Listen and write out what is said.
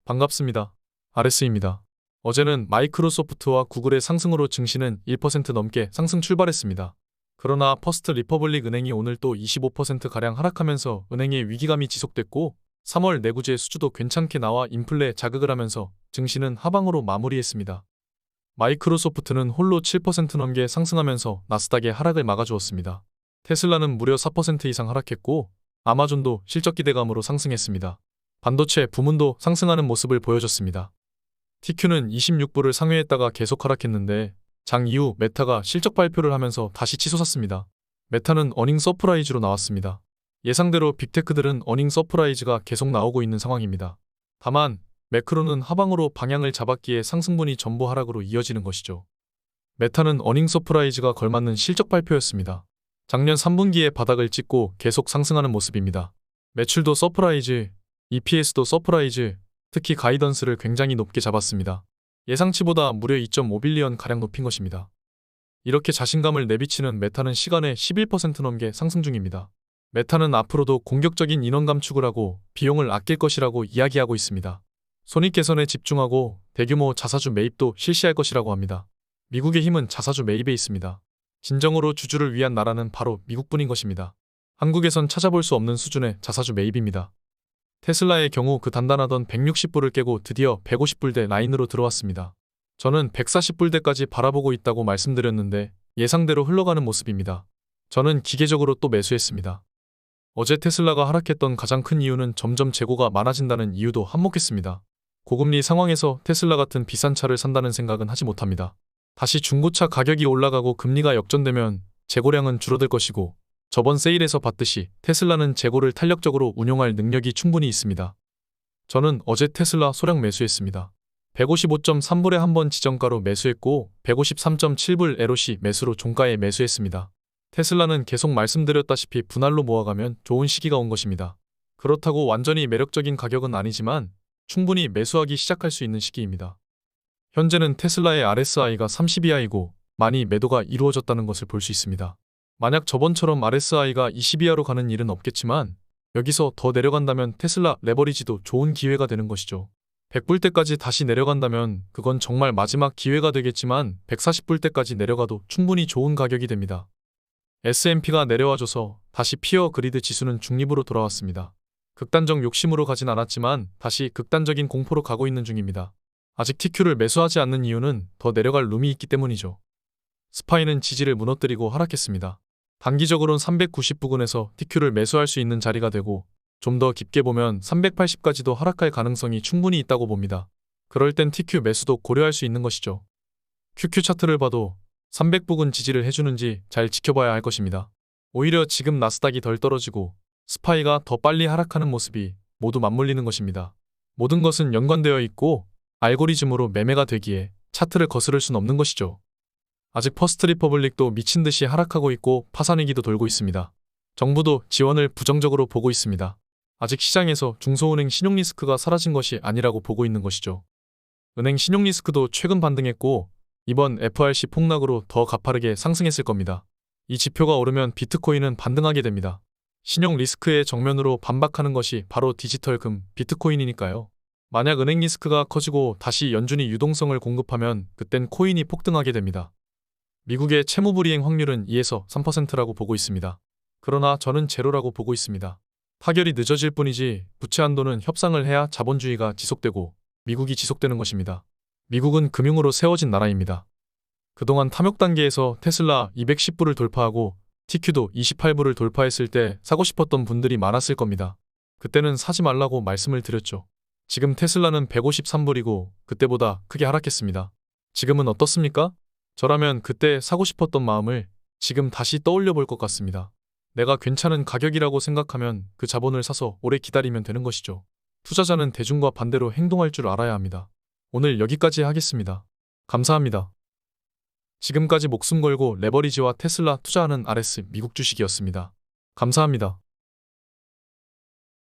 반갑습니다. RS입니다. 어제는 마이크로소프트와 구글의 상승으로 증시는 1% 넘게 상승 출발했습니다. 그러나 퍼스트 리퍼블릭 은행이 오늘 또 25%가량 하락하면서 은행의 위기감이 지속됐고 3월 내구재 수주도 괜찮게 나와 인플레 자극을 하면서 증시는 하방으로 마무리했습니다. 마이크로소프트는 홀로 7% 넘게 상승하면서 나스닥의 하락을 막아주었습니다. 테슬라는 무려 4% 이상 하락했고 아마존도 실적 기대감으로 상승했습니다. 반도체 부문도 상승하는 모습을 보여줬습니다. TQ는 26불을 상회했다가 계속 하락했는데 장 이후 메타가 실적 발표를 하면서 다시 치솟았습니다. 메타는 어닝 서프라이즈로 나왔습니다. 예상대로 빅테크들은 어닝 서프라이즈가 계속 나오고 있는 상황입니다. 다만 매크로는 하방으로 방향을 잡았기에 상승분이 전부 하락으로 이어지는 것이죠. 메타는 어닝 서프라이즈가 걸맞는 실적 발표였습니다. 작년 3분기에 바닥을 찍고 계속 상승하는 모습입니다. 매출도 서프라이즈, EPS도 서프라이즈, 특히 가이던스를 굉장히 높게 잡았습니다. 예상치보다 무려 2.5빌리언 가량 높인 것입니다. 이렇게 자신감을 내비치는 메타는 시간에 11% 넘게 상승 중입니다. 메타는 앞으로도 공격적인 인원 감축을 하고 비용을 아낄 것이라고 이야기하고 있습니다. 손익 개선에 집중하고 대규모 자사주 매입도 실시할 것이라고 합니다. 미국의 힘은 자사주 매입에 있습니다. 진정으로 주주를 위한 나라는 바로 미국뿐인 것입니다. 한국에선 찾아볼 수 없는 수준의 자사주 매입입니다. 테슬라의 경우 그 단단하던 160불을 깨고 드디어 150불대 라인으로 들어왔습니다. 저는 140불대까지 바라보고 있다고 말씀드렸는데 예상대로 흘러가는 모습입니다. 저는 기계적으로 또 매수했습니다. 어제 테슬라가 하락했던 가장 큰 이유는 점점 재고가 많아진다는 이유도 한몫했습니다. 고금리 상황에서 테슬라 같은 비싼 차를 산다는 생각은 하지 못합니다. 다시 중고차 가격이 올라가고 금리가 역전되면 재고량은 줄어들 것이고 저번 세일에서 봤듯이 테슬라는 재고를 탄력적으로 운용할 능력이 충분히 있습니다. 저는 어제 테슬라 소량 매수했습니다. 155.3불에 한번 지정가로 매수했고 153.7불 LOC 매수로 종가에 매수했습니다. 테슬라는 계속 말씀드렸다시피 분할로 모아가면 좋은 시기가 온 것입니다. 그렇다고 완전히 매력적인 가격은 아니지만 충분히 매수하기 시작할 수 있는 시기입니다. 현재는 테슬라의 RSI가 30이하이고 많이 매도가 이루어졌다는 것을 볼 수 있습니다. 만약 저번처럼 RSI가 20 이하로 가는 일은 없겠지만 여기서 더 내려간다면 테슬라 레버리지도 좋은 기회가 되는 것이죠. 100불대까지 다시 내려간다면 그건 정말 마지막 기회가 되겠지만 140불대까지 내려가도 충분히 좋은 가격이 됩니다. S&P가 내려와줘서 다시 피어 그리드 지수는 중립으로 돌아왔습니다. 극단적 욕심으로 가진 않았지만 다시 극단적인 공포로 가고 있는 중입니다. 아직 TQ를 매수하지 않는 이유는 더 내려갈 룸이 있기 때문이죠. 스파이는 지지를 무너뜨리고 하락했습니다. 단기적으로는 390 부근에서 TQ를 매수할 수 있는 자리가 되고 좀 더 깊게 보면 380까지도 하락할 가능성이 충분히 있다고 봅니다. 그럴 땐 TQ 매수도 고려할 수 있는 것이죠. QQ 차트를 봐도 300 부근 지지를 해주는지 잘 지켜봐야 할 것입니다. 오히려 지금 나스닥이 덜 떨어지고 스파이가 더 빨리 하락하는 모습이 모두 맞물리는 것입니다. 모든 것은 연관되어 있고 알고리즘으로 매매가 되기에 차트를 거스를 순 없는 것이죠. 아직 퍼스트 리퍼블릭도 미친 듯이 하락하고 있고 파산 위기도 돌고 있습니다. 정부도 지원을 부정적으로 보고 있습니다. 아직 시장에서 중소은행 신용 리스크가 사라진 것이 아니라고 보고 있는 것이죠. 은행 신용 리스크도 최근 반등했고 이번 FRC 폭락으로 더 가파르게 상승했을 겁니다. 이 지표가 오르면 비트코인은 반등하게 됩니다. 신용 리스크의 정면으로 반박하는 것이 바로 디지털금, 비트코인이니까요. 만약 은행 리스크가 커지고 다시 연준이 유동성을 공급하면 그땐 코인이 폭등하게 됩니다. 미국의 채무불이행 확률은 2에서 3%라고 보고 있습니다. 그러나 저는 제로라고 보고 있습니다. 타결이 늦어질 뿐이지 부채 한도는 협상을 해야 자본주의가 지속되고 미국이 지속되는 것입니다. 미국은 금융으로 세워진 나라입니다. 그동안 탐욕 단계에서 테슬라 210불을 돌파하고 TQ도 28불을 돌파했을 때 사고 싶었던 분들이 많았을 겁니다. 그때는 사지 말라고 말씀을 드렸죠. 지금 테슬라는 153불이고 그때보다 크게 하락했습니다. 지금은 어떻습니까? 저라면 그때 사고 싶었던 마음을 지금 다시 떠올려 볼 것 같습니다. 내가 괜찮은 가격이라고 생각하면 그 자본을 사서 오래 기다리면 되는 것이죠. 투자자는 대중과 반대로 행동할 줄 알아야 합니다. 오늘 여기까지 하겠습니다. 감사합니다. 지금까지 목숨 걸고 레버리지와 테슬라 투자하는 RS 미국 주식이었습니다. 감사합니다.